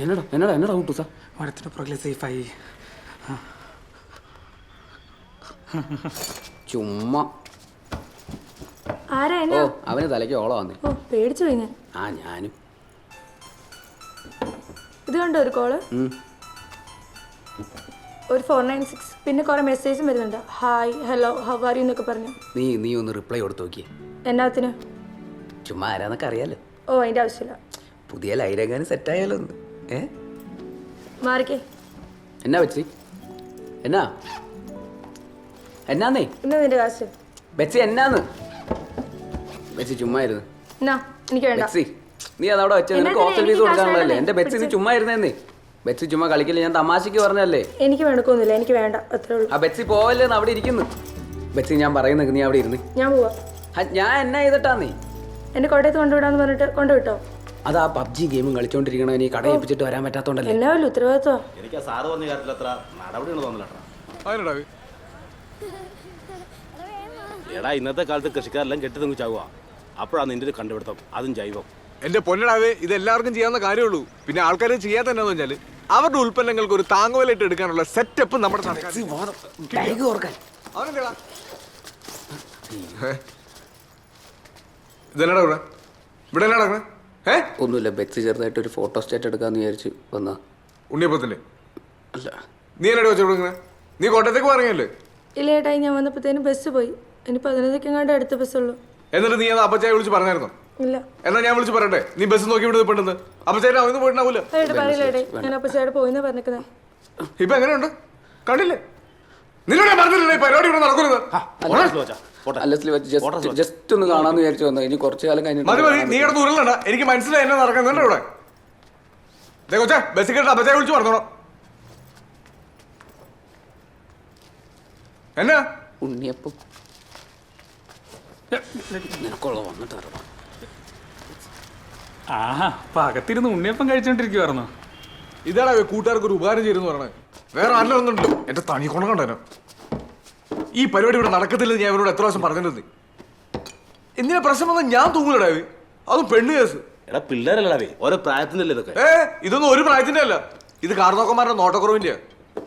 എന്നടാ എന്നടാ എന്നടാ കൂട്ടു സാർ മരത്തിന് പുറകിലെ സേഫായി. ചുമ്മാ ഓ അവന് തലയ്ക്ക് ഓളം വന്നേ. പേടിച്ചു പോയി ഞാൻ. ഞാനും. ഇത് കണ്ടോ ഒരു കോള്, ഒരു 496, പിന്നെ കുറെ മെസ്സേജും വരുന്നുണ്ട്. Hi hello how are you എന്നൊക്കെ പറഞ്ഞു. നീ ഒന്ന് റിപ്ലൈ കൊടുത്തു നോക്കിയേ. എന്നാത്തിന്? ചുമ്മാ ആരാന്നൊക്കെ അറിയാലോ. ഓ അതിന്റെ ആവശ്യമില്ല. പുതിയ ലൈരങ്ങാനും സെറ്റായാലോ ഒന്ന്. മാറിക്കേ. എന്നാ ബെറ്റ്സി? എന്നാന്നേ ഇന്ന് നിന്റെ കാശ്. ബെറ്റ്സി എന്നാന്ന്? ബെറ്റ്സി ചുമ്മാ ഇരുന്ന്. എനിക്ക് വേണ്ട. ബെറ്റ്സി നീ അതവിടെ വെച്ചാൽ നിനക്ക് ഹോസ്റ്റൽ ഫീസ് കൊടുക്കാനുള്ളതല്ലേ. എന്റെ ബെറ്റ്സി നീ ചുമ്മാ ഇരുന്നേന്നേ. ബെറ്റ്സി ചുമ്മാ കളിക്കില്ല, ഞാൻ തമാശക്ക് പറഞ്ഞല്ലേ. എനിക്ക് വേണക്കൊന്നുമില്ല, എനിക്ക് വേണ്ട, അത്രേ ഉള്ളൂ. ആ ബെറ്റ്സി പോവല്ലേന്ന് അവിടെ ഇരിക്കുന്നു. ബെറ്റ്സി ഞാൻ പറയുന്നത് നീ അവിടെ ഇരുന്ന്. ഞാൻ പോവാ. ഞാൻ എന്നാ ചെയ്തിട്ടാ നീ എന്നെ കോട്ടയത്ത് കൊണ്ടുവിടാന്ന് പറഞ്ഞിട്ട് കൊണ്ടുവിട്ടോ? അത് ആ പബ്ജി ഗെയിമും കളിച്ചോണ്ടിരിക്കണോ, നീ കട ഏൽപ്പിച്ചിട്ട് വരാൻ പറ്റാത്തോണ്ടല്ലേ. എന്നാ വല്ല ഉത്തരവാദിത്വം. എനിക്ക് ആ സാറ് പറഞ്ഞ കാര്യത്തിൽ അത്ര നടപടിയാണ് തോന്നില്ല. എടാ ഇന്നത്തെ കാലത്ത് കൃഷിക്കാരെല്ലാം കെട്ടി തെങ്ങ് ചാവുക. അപ്പോഴാണ് നിന്റെ ഒരു കണ്ടുപിടുത്തം, അതും ജൈവം. എന്റെ പൊന്നടാവേ, ഇത് എല്ലാവർക്കും ചെയ്യാവുന്ന കാര്യമുള്ളൂ. പിന്നെ ആൾക്കാർ ചെയ്യാത്ത എന്നാന്ന് വെച്ചാൽ അവരുടെ ഉൽപ്പന്നങ്ങൾക്ക് ഒരു താങ്ങുവിലയിട്ട് എടുക്കാനുള്ള സെറ്റപ്പ് നമ്മുടെ ഇതെന്നാടാ ഇവിടെ ഇവിടെ എന്നാ നടക്കണേ? ഒന്നുമില്ല, ബെറ്റ്സി ചെറുതായിട്ട് ഒരു ഫോട്ടോ സ്റ്റേറ്റ് എടുക്കാന്ന് വിചാരിച്ചു വന്നാ. ഉണ്ണിയപ്പത്തിന്റെ അല്ല, നീ എന്നാ വെച്ചു കൊടുക്കണേ? നീ കോട്ടയത്തേക്ക് പറഞ്ഞല്ലേ? ഇല്ല ഏട്ടായി, ഞാൻ വന്നപ്പോഴത്തേനും ബസ് പോയി. ഇനി 15 അടുത്ത ബസ്സുള്ളൂ. എന്നിട്ട് നീ അത് അപ്പച്ചായ വിളിച്ച് പറഞ്ഞായിരുന്നോ? ഇല്ല. എന്നാ ഞാൻ വിളിച്ച് പറയട്ടെ, നീ ബസ് നോക്കി ഇവിടെ പെട്ടെന്ന് അപ്പച്ചായ അവന്ന് പോയിട്ടുണ്ടാവൂല. പറയില്ല ഏട്ടായി, ഞാൻ അപ്പച്ചയുടെ പോയിന്നാ പറഞ്ഞേക്കുന്നത്. ഇപ്പൊ എങ്ങനെയുണ്ട് കണ്ടില്ലേ? നിന്നോട് ഞാൻ പറഞ്ഞില്ലേ പരിപാടി ഇവിടെ നടക്കുന്നത്? ജസ്റ്റ് ഒന്ന് കാണാന്ന് വിചാരിച്ചു വന്നു. ഇനി കുറച്ചു കാലം കഴിഞ്ഞിട്ട് മതി മതി, നീ കിടന്ന് ഉരുളണ്ട. എനിക്ക് മനസ്സിലായി എന്നെ നടക്കുന്നുണ്ട് ഇവിടെ. കൊച്ചേ ബസ് കേട്ട് അപ്പച്ചായ വിളിച്ച് പറഞ്ഞോളൂ. എന്നാ ഉണ്ണിയപ്പം നിനക്കുള്ള വന്നിട്ട് അകത്തിരുന്ന് ഉണ്ണിയപ്പം കഴിച്ചോണ്ടിരിക്കുവായിരുന്നു. ഇതാടാ കൂട്ടുകാർക്ക് ഒരു ഉപകാരം ചെയ്തെന്ന് പറഞ്ഞത്. വേറെ ആരെല്ലാം ഒന്നുണ്ടല്ലോ എന്റെ തനി കൊണ കണ്ടേനോ. ഈ പരിപാടി ഇവിടെ നടക്കത്തില്ലെന്ന് ഞാൻ ഇവരോട് എത്ര പ്രാവശ്യം പറഞ്ഞിട്ടുണ്ട്. എന്തിനാ പ്രശ്നം വന്നാൽ ഞാൻ തൂങ്ങലടാവേ, അതും പെണ്ണ് കേസ്. എടാ പിള്ളേരല്ലേ, ഓരോ പ്രായത്തിന്റെ അല്ലേ ഇതൊക്കെ. ഇതൊന്നും ഒരു പ്രായത്തിന്റെ അല്ല, ഇത് കാർന്നോക്കന്മാരുടെ നോട്ടക്കുറവിന്റെ.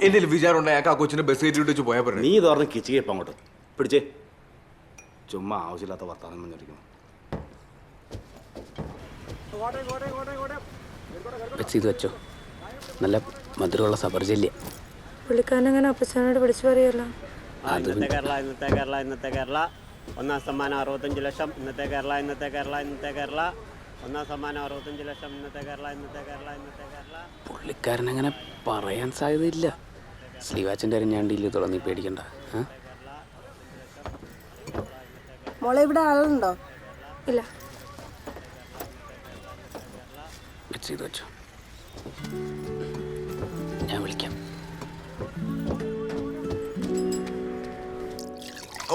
എന്റെ വിചാരം ഉണ്ടായ ആ കൊച്ചിനെ ബസ് കയറ്റി വെച്ച് പോയാൽ പറഞ്ഞു. നീ തോർന്ന് കിച്ചിക്കപ്പം അങ്ങോട്ട് പിടിച്ചേ. ചുമ്മാ ആവശ്യമില്ലാത്ത വർത്താനം പറഞ്ഞിരിക്കുന്നു. ഇത് വെച്ചോ, നല്ല മധുരമുള്ള സബർജല്യ. പുള്ളിക്കാരനങ്ങനെ അപ്പച്ചനോട് വിളിച്ചു പറയല്ലോ. ഇന്നത്തെ കേരള ഇന്നത്തെ കേരള ഇന്നത്തെ കേരള ഒന്നാം സമ്മാനം 65 ലക്ഷം. ഇന്നത്തെ കേരള ഇന്നത്തെ കേരള ഇന്നത്തെ കേരള ഒന്നാം സമ്മാനം 65 ലക്ഷം. ഇന്നത്തെ കേരള ഇന്നത്തെ കേരള ഇന്നത്തെ കേരള. പുള്ളിക്കാരനങ്ങനെ പറയാൻ സാധ്യതയില്ല. ശ്രീവാച്ചൻ്റെ അരിഞ്ഞാണ്ടില്ല തുടങ്ങി, പേടിക്കണ്ട. മോളെ ഇവിടെ ആളുണ്ടോ? ഇല്ല. ചെയ്ത് വെച്ചോ, ഞാൻ വിളിക്കാം.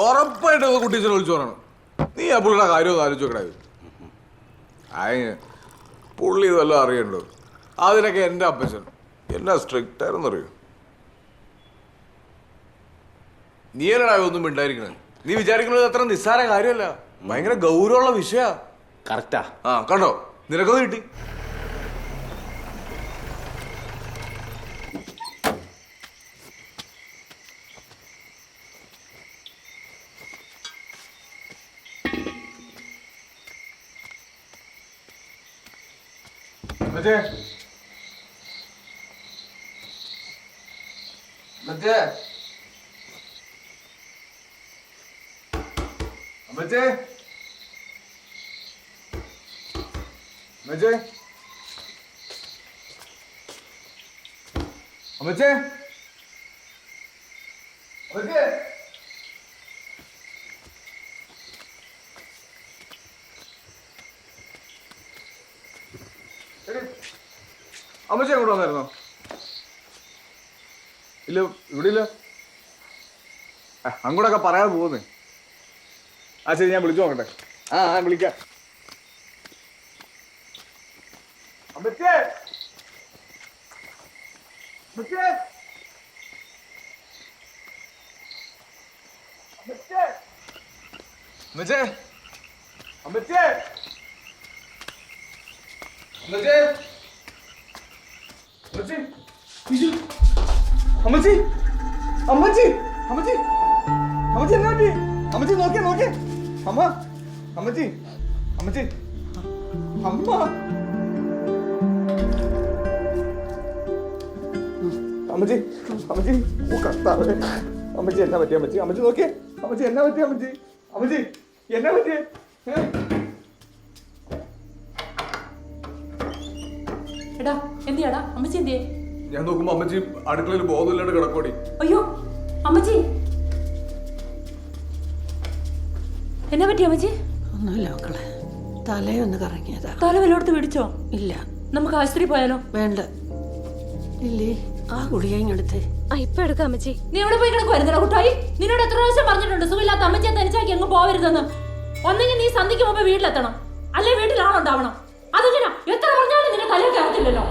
ഉറപ്പായിട്ട് കുട്ടീച്ചനെ വിളിച്ചു പറയണം. നീ ആ പുള്ളിയുടെ കാര്യം ആലോചിച്ച് നോക്കണേ. പുള്ളി ഇതെല്ലാം അറിയണ്ടോ? അതിനൊക്കെ എൻ്റെ അപ്പച്ചൻ എന്നാ സ്ട്രിക്റ്റ് ആയിരുന്നറിയോ. നീ എന്നാ ഒന്നും മിണ്ടായിരിക്കണേ? നീ വിചാരിക്കുന്നത് അത്ര നിസ്സാര കാര്യമല്ല, ഭയങ്കര ഗൗരവമുള്ള വിഷയ. കറക്റ്റാ. കണ്ടോ, നിനക്കൊന്ന് കിട്ടി. മറ്റേ മറ്റേ മറ്റേ മറ്റേ മറ്റേ മറ്റേ അമ്മച്ചി അങ്ങോട്ട് വന്നായിരുന്നോ? ഇല്ല, ഇവിടെ ഇല്ല. അങ്ങോട്ടൊക്കെ പറയാതെ പോകുന്നേ. ആ ശരി, ഞാൻ വിളിച്ചു നോക്കട്ടെ. ഞാൻ വിളിക്കാം. അമ്മച്ചേ അമ്മച്ചേ അമ്മച്ചേ അമ്മച്ചേ അമ്മച്ചേ അമ്മച്ചി അമ്മച്ചി അമ്മച്ചി അമ്മച്ചി എന്നാ പറ്റി? അമ്മച്ചി നോക്കിയേ നോക്കിയേ അമ്മ അമ്മച്ചി അമ്മച്ചി അമ്മ അമ്മച്ചി അമ്മച്ചി ഓ കർത്താവേ അമ്മച്ചി എന്നാ പറ്റി അമ്മച്ചി അമ്മച്ചി നോക്കിയേ അമ്മച്ചി എന്നാ പറ്റി അമ്മച്ചി അമ്മച്ചി എന്നാ പറ്റിയേ എടാ എന്തിയാടാ അമ്മച്ചി എന്തിയേ? ഞാൻ നോക്കുമ്പോ അമ്മച്ചി അടുക്കളയിൽ ബോധമില്ലാണ്ട് കിടക്കോടി. അയ്യോ അമ്മച്ചി എന്നാ പറ്റി അമ്മച്ചി? ഒന്നുമില്ല മക്കളെ, തലയൊന്ന് കറങ്ങിയതാ. തല വല്ലോടത്ത് പിടിച്ചോ? ഇല്ല. നമുക്ക് ആശുപത്രി പോയാലോ? വേണ്ട. ഇല്ലേ, ആ ഗുളിക ഇങ്ങെടുത്തേ. ഇപ്പൊ എടുക്കാം അമ്മച്ചി. നീ എവിടെ പോയി കിടക്കുവായിരുന്നോ കുട്ടായി? നിന്നോട് എത്ര പ്രാവശ്യം പറഞ്ഞിട്ടുണ്ട് സുഖമില്ലാത്ത അമ്മച്ചിയെ തനിച്ചാക്കി അങ്ങ് പോവരുതെന്ന്. ഒന്നെങ്കിൽ നീ സന്ധിക്ക് മുമ്പ് വീട്ടിലെത്തണം, അല്ലെ വീട്ടിലാണുണ്ടാവണം. അതെങ്ങനെ എത്ര പറഞ്ഞാലും നിന്നെ തലയിൽ കയറത്തില്ലല്ലോ.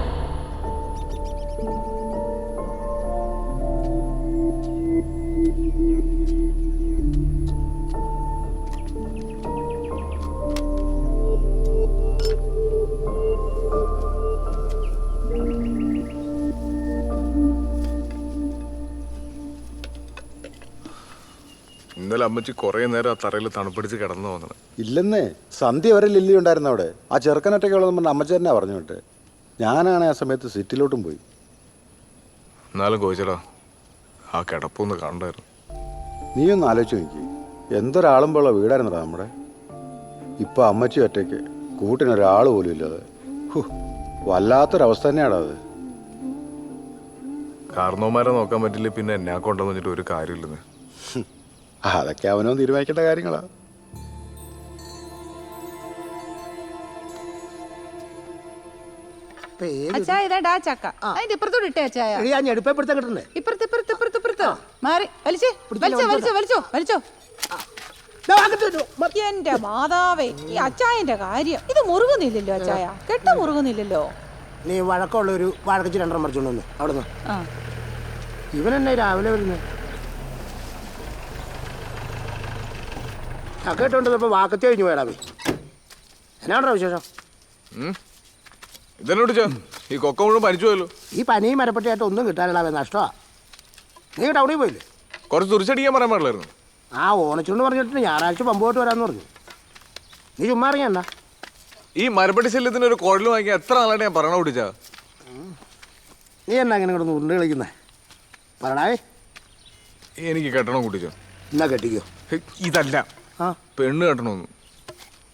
ഇന്നലെ അമ്മച്ചി കുറെ നേരം ആ തറയിൽ തണുപ്പിടിച്ച് കിടന്നു വന്നത്. ഇല്ലെന്നേ, സന്ധ്യ വരെ ലില്ലി ഉണ്ടായിരുന്നു അവിടെ. ആ ചെറുക്കനൊറ്റയ്ക്കുള്ളതെന്ന് പറഞ്ഞ അമ്മച്ചേരനാ പറഞ്ഞു വിട്ട്. ഞാനാണ് ആ സമയത്ത് സിറ്റിലോട്ടും പോയി. എന്നാലും കോയിച്ചടാ, ആ കിടപ്പൊന്ന് കണ്ടായിരുന്നു. നീ ഒന്ന് ആലോചിച്ച് നോക്കി, എന്തൊരാളുമ്പോഴുള്ള വീടായിരുന്നടാ നമ്മുടെ. ഇപ്പം അമ്മച്ചി ഒറ്റയ്ക്ക്, കൂട്ടിനൊരാൾ പോലും ഇല്ലാതെ. വല്ലാത്തൊരവസ്ഥ തന്നെയാടാ അത്. കാരണവന്മാരെ നോക്കാൻ പറ്റില്ല, പിന്നെ എന്നെ കൊണ്ടെന്ന് വെച്ചിട്ട് ഒരു കാര്യമില്ലെന്ന്. അതൊക്കെ അവനോ തീരുമാനിക്കേണ്ട കാര്യങ്ങളാ. അച്ചായ ഇതാ ചക്ക അതിന്റെ ഇപ്പുറത്തോട് ഇട്ടേ അച്ചായ. ഇപ്പുറത്ത് മാറി വലിച്ചേ വലിച്ചോ. എന്റെ മാതാവേ, ഈ അച്ചായന്റെ കാര്യം ഇത് മുറുകുന്നില്ലല്ലോ അച്ചായ, കെട്ട മുറുകുന്നില്ലല്ലോ. നീ വഴക്കമുള്ള ഒരു വഴക്കിച്ച് രണ്ടെണ്ണം മറിച്ചോണ്ട് വന്നു അവിടെ നിന്ന്. ഇവനെന്നെ രാവിലെ വരുന്നത് ചക്കേട്ടോണ്ടിപ്പോ വാക്കത്തി കഴിഞ്ഞു പോയടാ. എന്നാണോ വിശേഷം? ഇതെന്നോട് ഈ കൊക്ക മുഴുവൻ പനിച്ചു പോയല്ലോ. ഈ പനിയും മരപ്പെട്ടിയായിട്ട് ഒന്നും കിട്ടാനിടാവേ, നഷ്ടമാ. നീ ടൗണിൽ പോയില്ലേ? കുറച്ച് തുറിച്ചടിക്കാൻ പറയാൻ പാടില്ലായിരുന്നു. ആ ഓണച്ചുണ്ട് പറഞ്ഞിട്ട് ഞായറാഴ്ച പമ്പ് പോയിട്ട് വരാമെന്ന് പറഞ്ഞു. നീ ചുമ്മാ അറിയണ്ട. ഈ മരപ്പട്ടി ശല്യത്തിന് ഒരു കുഴൽ വാങ്ങിയാൽ എത്ര നാളായിട്ട് ഞാൻ പറയണ കുട്ടിച്ചാ. നീ എന്നാ ഇങ്ങനെ കിടന്ന് ഉരുണ്ട് കളിക്കുന്നേ? പറടാവേ. എനിക്ക് കെട്ടണം കുട്ടിച്ചോ. എന്നാ കെട്ടിക്കോ. ഇതല്ല, ആ പെണ്ണ് കെട്ടണമെന്ന്.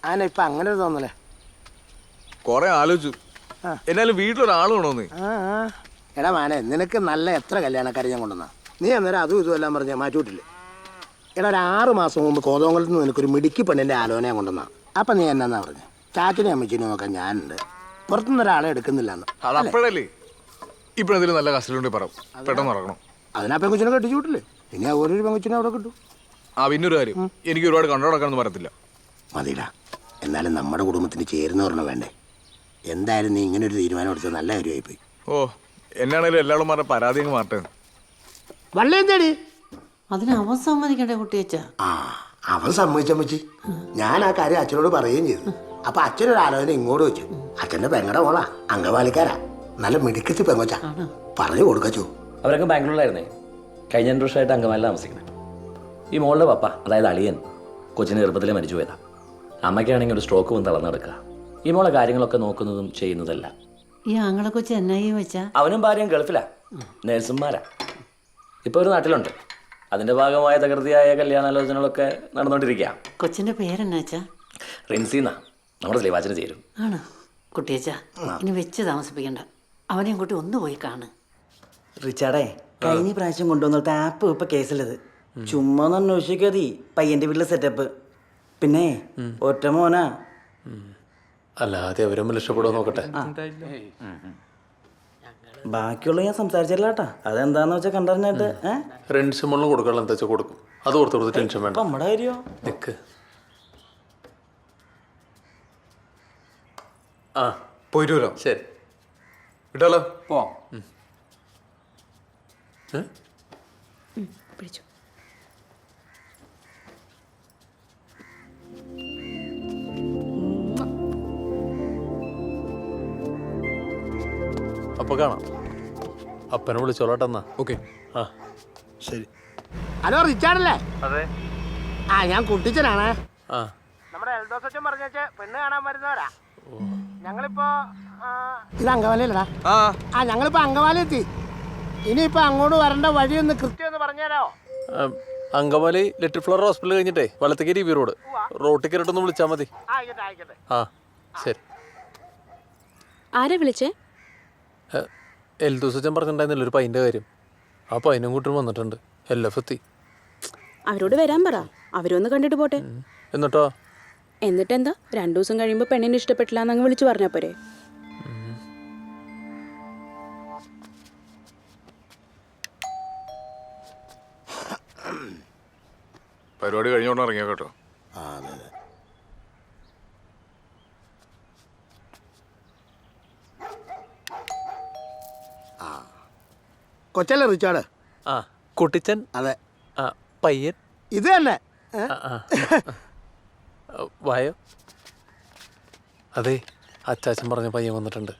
ആന ഇപ്പം അങ്ങനെ ഒരു തോന്നലേ. കുറെ ആലോചിച്ചു, എന്നാലും വീട്ടിലൊരാൾ വേണമെന്ന്. എടാ മാനെ, നിനക്ക് നല്ല എത്ര കല്യാണക്കാരെ ഞാൻ കൊണ്ടുവന്നാ. നീ അന്നേരം അതും ഇതും എല്ലാം പറഞ്ഞാൽ മാറ്റിവിട്ടില്ലേ? എടാ ഒരു 6 മാസം മുമ്പ് കോതോങ്കളത്ത് നിന്ന് നിനക്കൊരു മിടുക്കി പെണ്ണിൻ്റെ ആലോചന കൊണ്ടുവന്നാ. അപ്പം നീ എന്നാ പറഞ്ഞു? ചാച്ചനെ അമ്മച്ചിനെ നോക്കാൻ ഞാനുണ്ട്, പുറത്തുനിന്ന് ഒരാളെ എടുക്കുന്നില്ല എന്ന്. അത് അപ്പോഴല്ലേ. ഇപ്പോഴെന്തെങ്കിലും നല്ല കസ്റ്റഡിയുണ്ടെങ്കിൽ പറ, പെട്ടെന്ന് ഇറങ്ങണം. അതിനാ പെങ്കുച്ചിനെ കെട്ടിച്ചു വിട്ടില്ലേ? ഇനി ഓരോരു പെങ്കുച്ചിനെ അവിടെ കിട്ടും. പിന്നൊരു കാര്യം, എനിക്ക് ഒരുപാട് കണ്ടോടക്കാനൊന്നും പറയത്തില്ല. മതിയില്ല, എന്നാലും നമ്മുടെ കുടുംബത്തിന് ചേരുന്നവരണം വേണ്ടേ? എന്തായാലും നീ ഇങ്ങനെ ഒരു തീരുമാനം എടുത്തത് നല്ല കാര്യമായിപ്പോയി. എന്നാണേലും എല്ലാവരും പറഞ്ഞ പരാതി അങ്ങ് മാറട്ടെ. വള്ളി എന്തേടി? അതിന് അവൻ സമ്മതിക്കണ്ടേ കുട്ടിയച്ച? അവൻ സമ്മതിച്ചമ്മച്ചി. ഞാൻ ആ കാര്യം അച്ഛനോട് പറയുകയും ചെയ്തു. അപ്പൊ അച്ഛനൊരു ആലോചന ഇങ്ങോട്ട് വെച്ചു. അച്ഛന്റെ പെങ്ങടെ മോളാ, അംഗവാലിക്കാരാ, നല്ല മിടുക്കത്തി പെങ്ങച്ച. പറഞ്ഞു കൊടുക്കച്ചോ. അവരൊക്കെ ബാംഗ്ലൂരിലായിരുന്നേ. കഴിഞ്ഞ 2 വർഷമായിട്ട് അങ്കമാലിൽ താമസിക്കുന്നത്. ഈ മോളുടെ പപ്പ, അതായത് അളിയൻ, കൊച്ചിന് ചെറുപ്പത്തിലെ മരിച്ചു പോയതാ. അമ്മയ്ക്കാണെങ്കിൽ ഒരു സ്ട്രോക്ക് വന്ന് തളർന്നു കിടക്കുക. ഈ മോളെ കാര്യങ്ങളൊക്കെ നോക്കുന്നതും ചെയ്യുന്നതല്ല. ഈ ആങ്ങളെ കൊച്ചു എന്നായി വെച്ചാ? അവനും ഭാര്യയും ഗൾഫിലാ, നേഴ്സുമാരാ. ഇപ്പോൾ ഒരു നാട്ടിലുണ്ട്. അതിന്റെ ഭാഗമായ തകൃതിയായ കല്യാണാലോചനകളൊക്കെ നടന്നുകൊണ്ടിരിക്കുക. കൊച്ചിന്റെ പേരെന്നാച്ചാ? റിൻസിന്നാ, നമ്മുടെ സ്ലീവാച്ചിന് ചേരും. ആണോ? കുട്ടിയച്ച ഇനി വെച്ച് താമസിപ്പിക്കണ്ട, അവനെയും കൂട്ടി ഒന്ന് പോയി കാണ്. റിച്ചാർഡേ, കഴിഞ്ഞ പ്രാവശ്യം കൊണ്ടുവന്നിട്ട് ആപ്പ് ഇപ്പൊ കേസിലത്. ചുമ്മാ ഒന്ന് അന്വേഷിക്കാതി പയ്യന്റെ വീട്ടിലെ സെറ്റപ്പ്. പിന്നെ ഒറ്റ മോനാ. അല്ലാതെ അവരും രക്ഷപ്പെടുമോ നോക്കട്ടെ. ബാക്കിയുള്ള ഞാൻ സംസാരിച്ചില്ലാട്ടാ, അതെന്താന്ന് വെച്ചാൽ കണ്ടറിഞ്ഞിട്ട് റെൻസ് മുകളിൽ കൊടുക്കാനുള്ള എന്താ വെച്ചാൽ കൊടുക്കും. അത് ഓർത്ത് ടെൻഷൻ വേണ്ട. നമ്മുടെ കാര്യോ നിക്ക്. പോയിട്ട് വരാം. ശരി, വിട്ടാലോ? പോവാം. പിടിച്ചു. അപ്പോൾ കാണാം. അപ്പനെ വിളിച്ചോളട്ടെന്നാ. ഓക്കെ. ആ ശരി. ഹലോ റിച്ചാർഡല്ലേ? അതെ. ആ ഞാൻ കുട്ടിച്ചനാണ്. ആ നമ്മുടെ എൽദോസച്ചൻ പറഞ്ഞേച്ച് പെണ്ണ് കാണാൻ വരുന്നവരാ. ഞങ്ങളിപ്പോ ഇത് അങ്കമാലിയല്ലടാ. ആ ഞങ്ങളിപ്പോ അങ്കമാലി എത്തി. ഇനിയിപ്പോ അങ്ങോട്ട് വരേണ്ട വഴിയൊന്ന് കൃത്യം ഒന്ന് പറഞ്ഞുതരാമോ? അങ്കമാലി ലിറ്റിൽ ഫ്ലവർ ഹോസ്പിറ്റൽ കഴിഞ്ഞിട്ടേ വലത്തേക്ക് ബി റോഡ് റോട്ടിൽ കയറിട്ടൊന്ന് വിളിച്ചാൽ മതി. ആയിക്കോട്ടെ ആയിക്കോട്ടെ. ആ ശരി. ആരെ വിളിച്ചേ? എൽദോസച്ചൻ പറഞ്ഞിട്ടുണ്ടായിരുന്നില്ല ഒരു പൈൻ്റെ കാര്യം. ആ പൈനും കൂട്ടും വന്നിട്ടുണ്ട്. LF എത്തി. അവരോട് വരാൻ പറ, അവരൊന്ന് കണ്ടിട്ട് പോട്ടെ. എന്നിട്ടോ? എന്നിട്ടെന്താ, 2 ദിവസം കഴിയുമ്പോൾ പെണ്ണിനെ ഇഷ്ടപ്പെട്ടില്ല എന്നങ്ങ് വിളിച്ചു പറഞ്ഞാ പോരെ? പരിപാടി കഴിഞ്ഞോണ്ട് ഇറങ്ങിയോ കേട്ടോ. ആ അതെ അതെ. ആ കൊച്ചല്ലേ റിച്ചാർഡ്? ആ കുട്ടിച്ചൻ. അതെ. ആ പയ്യൻ ഇത് തന്നെ. വായോ. അതെ, അച്ചാച്ചൻ പറഞ്ഞ പയ്യൻ വന്നിട്ടുണ്ട്.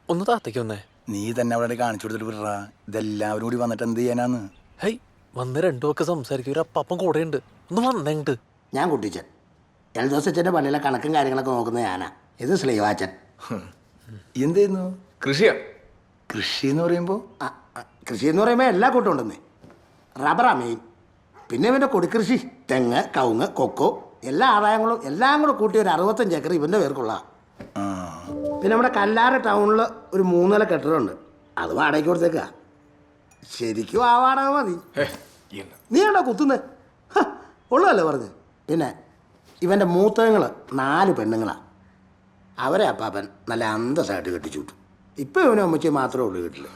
ഒന്ന് താത്തേക്ക് വന്നേ. നീ തന്നെ അവിടെ കാണിച്ചു കൊടുത്തിട്ട് വിടറാ. ഇതെല്ലാവരും കൂടി വന്നിട്ട് എന്ത് ചെയ്യാനാന്ന്? ഹൈ വന്ന് രണ്ടു ഒക്കെ സംസാരിക്കും. ഒരു അപ്പം കൂടെ ഉണ്ട്. ഒന്ന് വന്നെങ്ങട്ട്. ഞാൻ കുട്ടിച്ചൻ. എൽദോസച്ചൻ്റെ പള്ളിയിലെ കണക്കും കാര്യങ്ങളൊക്കെ നോക്കുന്നത് ഞാനാ. ഇത് ശ്രീവാച്ചൻ. എന്ത് ചെയ്യുന്നു? കൃഷിയാ. കൃഷി എന്ന് പറയുമ്പോൾ? കൃഷി എന്ന് പറയുമ്പോൾ എല്ലാ കൂട്ടം ഉണ്ടെന്നേ. റബ്ബറാ മെയിൻ. പിന്നെ ഇവൻ്റെ കൊടിക്കൃഷി, തെങ്ങ്, കവുങ്ങ്, കൊക്കോ, എല്ലാ ആദായങ്ങളും എല്ലാം കൂടെ കൂട്ടി ഒരു 65 ഏക്കർ ഇവൻ്റെ പേർക്കുള്ള. പിന്നെ നമ്മുടെ കല്ലാറ് ടൗണിൽ ഒരു 3 നില കെട്ടിടമുണ്ട്. അത് വാടകയ്ക്ക് കൊടുത്തേക്കാ. ശരിക്കും ആ വാടക മതി. നീ ആണോ കുത്തുന്നത്? ഉള്ളതല്ലേ പറഞ്ഞ്. പിന്നെ ഇവൻ്റെ മൂത്തങ്ങൾ 4 പെണ്ണുങ്ങളാണ്. അവരെ അപ്പാപ്പൻ നല്ല അന്തസ്സായിട്ട് കെട്ടിച്ചു വിട്ടു. ഇപ്പം ഇവനും അമ്മച്ചി മാത്രമേ ഉള്ളൂ വീട്ടിൽ.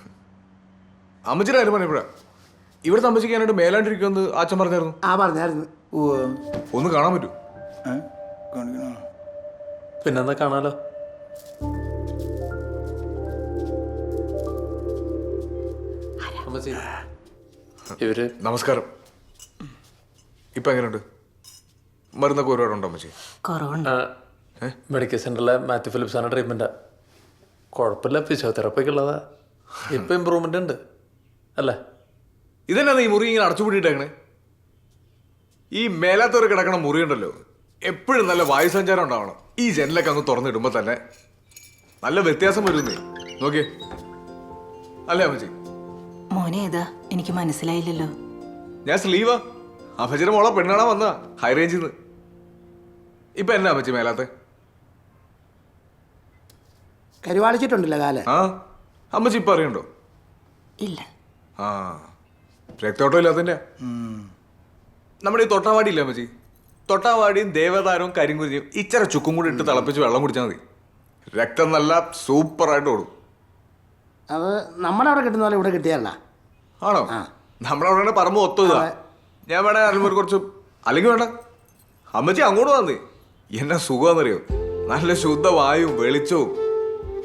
അമ്മച്ചിയുടെ കാര്യം പറഞ്ഞപ്പോഴാ ഇവിടെ താമസിക്കാനായിട്ട് മേലാണ്ടിരിക്കുമെന്ന് അച്ഛൻ പറഞ്ഞായിരുന്നു. ആ പറഞ്ഞായിരുന്നു. ഒന്ന് കാണാൻ പറ്റൂ? പിന്നെന്താ കാണാലോ. ഇവര് നമസ്കാരം. ഇപ്പൊ എങ്ങനെയുണ്ട്? മരുന്നൊക്കെ ഒരുപാടുണ്ടോ അമ്മച്ചി? മെഡിക്കൽ സെന്ററിലെ മാത്യു ഫിലിപ്സാണ് ട്രീറ്റ്മെൻറ്റാ. കുഴപ്പമില്ല, ഫിസിയോതെറാപ്പിക്ക് ഉള്ളതാ. ഇപ്പം ഇമ്പ്രൂവ്മെൻ്റ് ഉണ്ട് അല്ലേ? ഇതന്നെ ഈ മുറി ഇങ്ങനെ അടച്ചുപൂട്ടിയിട്ടേക്കണേ. ഈ മേലാത്തവർ കിടക്കണ മുറി ഉണ്ടല്ലോ, എപ്പോഴും നല്ല വായുസഞ്ചാരം ഉണ്ടാവണം. ഈ ജനലൊക്കെ അങ്ങ് തുറന്നിടുമ്പോൾ തന്നെ നല്ല വ്യത്യാസം വരുന്നേ. നോക്കിയേ, അല്ലേ അമ്മച്ചി? മോനെ ഏതാ? എനിക്ക് മനസ്സിലായില്ലല്ലോ. ഞാൻ സ്ലീവാ. അമ്മച്ചിയുടെ മോളെ പെണ്ണാണാ വന്നാ ഹൈ റേഞ്ചിൽ നിന്ന്. ഇപ്പൊ എന്നാ അമ്മച്ചി മേലാത്തെ? കരുവാളിച്ചിട്ടുണ്ടല്ലോ കാല്. ആ അമ്മച്ചി ഇപ്പൊ അറിയണ്ടോ? ഇല്ല. ആ രക്തോട്ടം ഇല്ലാത്തതിന്റെ. നമ്മുടെ ഈ തൊട്ടാവാടി ഇല്ലേ അമ്മച്ചി? തൊട്ടാവാടിയും ദേവതാരവും കരിങ്കുരിയും ഇച്ചിരി ചുക്കും കൂടി ഇട്ട് തിളപ്പിച്ച് വെള്ളം കുടിച്ചാൽ മതി. രക്തം നല്ല സൂപ്പറായിട്ട് ഓടും. അത് നമ്മുടെ അവിടെ കിട്ടുന്ന പോലെ ഇവിടെ കിട്ടിയല്ല. ആണോ? നമ്മുടെ അവിടെ പറമ്പ് ഒത്തുക. ഞാൻ വേണേ അറിയുമ്പോൾ കുറച്ച്, അല്ലെങ്കിൽ വേണ്ട അമ്മച്ചി അങ്ങോട്ട് വന്നേ. എന്നാ സുഖമാണെന്നറിയോ? നല്ല ശുദ്ധ വായുവും വെളിച്ചവും.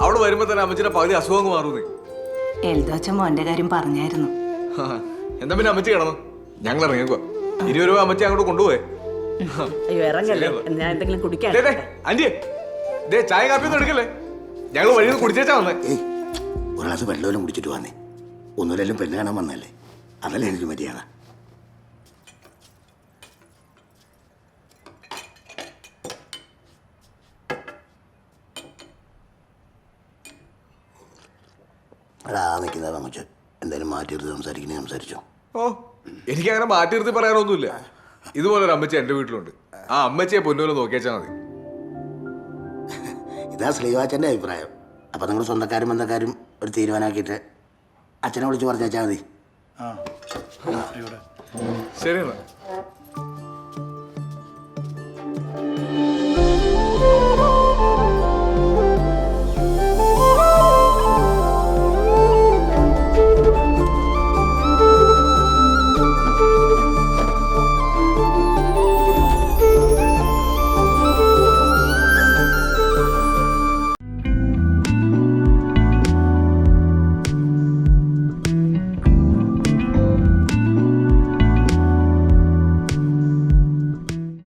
അവിടെ വരുമ്പോ തന്നെ അമ്മച്ചിയുടെ പകുതി അസുഖം മാറുന്നേ. എൽദോച്ചൻ മോന്റെ കാര്യം പറഞ്ഞായിരുന്നു. എന്താ പിന്നെ അമ്മച്ചി കിടന്നു? ഞങ്ങൾ ഇറങ്ങിക്കോ. 20 രൂപ അമ്മച്ചി അങ്ങോട്ട് കൊണ്ടുപോയേ. എന്തെങ്കിലും കുടിക്കാൻ. ആന്റിയെ ചായ കാപ്പിയൊന്നും എടുക്കല്ലേ? ഞങ്ങൾ വഴി നിന്ന് കുടിച്ചേച്ചാ വന്നേ. ഒരു ഗ്ലാസ് വെള്ളമെല്ലാം കുടിച്ചിട്ട് വന്നേ. ഒന്നുമില്ലെങ്കിലും പെണ്ണ് കാണാൻ വന്നല്ലേ, അതല്ലേ എനിക്ക് മര്യാദ. എടാ നിൽക്കുന്നതാ അമ്മച്ച. എന്തായാലും മാറ്റിയെടുത്ത് സംസാരിക്കണേ സംസാരിച്ചോ. ഓ എനിക്കങ്ങനെ മാറ്റി നിർത്തി പറയാനൊന്നുമില്ല. ഇതുപോലെ ഒരു അമ്മച്ചി എൻ്റെ വീട്ടിലുണ്ട്. ആ അമ്മച്ചിയെ പൊന്നുപോലെ നോക്കിയാച്ചാൽ മതി. ഇതാ ശ്രീവാച്ചൻ്റെ അഭിപ്രായം. അപ്പം നിങ്ങൾ സ്വന്തക്കാരും ബന്ധക്കാരും ഒരു തീരുമാനമാക്കിയിട്ട് അച്ഛനെ വിളിച്ച് പറഞ്ഞാൽ മതി. ശരി എന്നാ.